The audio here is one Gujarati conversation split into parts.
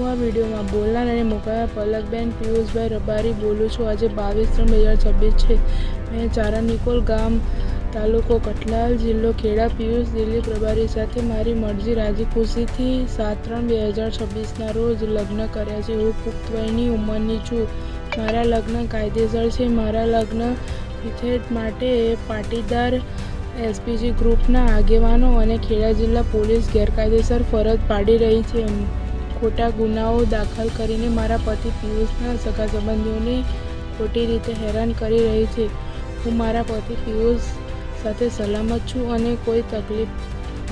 નવા વિડીયોમાં બોલનાર અને મોકલનાર પલકબેન પિયુષભાઈ રબારી બોલું છું। આજે 22/3/2026 છે। મેં ચારણ નિકોલ ગામ, તાલુકો કઠલાલ, જિલ્લો ખેડા પિયુષ દિલીપ રબારી સાથે મારી મરજી રાજી ખુશીથી 7/3/2026ના રોજ લગ્ન કર્યા છે। હું પુખ્ત વયની ઉંમરની છું। મારા લગ્ન કાયદેસર છે। મારા લગ્ન વિચ્છેદ માટે પાટીદાર એસપીજી ગ્રુપના આગેવાનો અને ખેડા જિલ્લા પોલીસ ગેરકાયદેસર ફરજ પાડી રહી છે। ખોટા ગુનાઓ દાખલ કરીને મારા પતિ પિયુષના સગા સંબંધીઓને ખોટી રીતે હેરાન કરી રહી છે। હું મારા પતિ પિયુષ સાથે સલામત છું અને કોઈ તકલીફ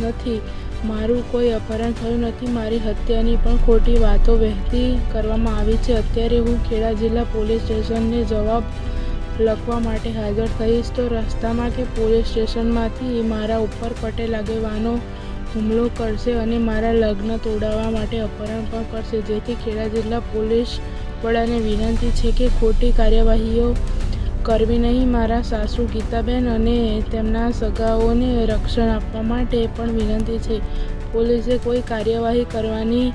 નથી। મારું કોઈ અપહરણ થયું નથી। મારી હત્યાની પણ ખોટી વાતો વહેતી કરવામાં આવી છે। અત્યારે હું ખેડા જિલ્લા પોલીસ સ્ટેશનને જવાબ લખવા માટે હાજર થઈશ તો રસ્તામાં કે પોલીસ સ્ટેશનમાંથી મારા ઉપર પટેલ આગેવાનો હુમલો કરશે અને મારા લગ્ન તોડાવવા માટે અપહરણ પણ કરશે। જેથી ખેડા જિલ્લા પોલીસ વડાને વિનંતી છે કે ખોટી કાર્યવાહીઓ કરવી નહીં। મારા સાસુ ગીતાબેન અને તેમના સગાઓને રક્ષણ આપવા માટે પણ વિનંતી છે। પોલીસે કોઈ કાર્યવાહી કરવાની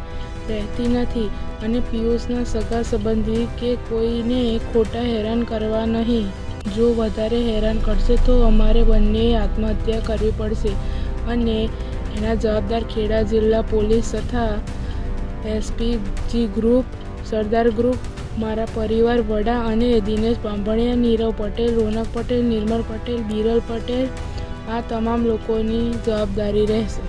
રહેતી નથી અને પિયુષના સગા સંબંધી કે કોઈને ખોટા હેરાન કરવા નહીં। જો વધારે હેરાન કરશે તો અમારે બંનેએ આત્મહત્યા કરવી પડશે અને એના જવાબદાર ખેડા જિલ્લા પોલીસ તથા એસપીજી ગ્રુપ, સરદાર ગ્રુપ, મારા પરિવાર વડા અને દિનેશ બાંભણિયા, નીરવ પટેલ, રોનક પટેલ, નિર્મલ પટેલ, બિરલ પટેલ, આ તમામ લોકોની જવાબદારી રહેશે।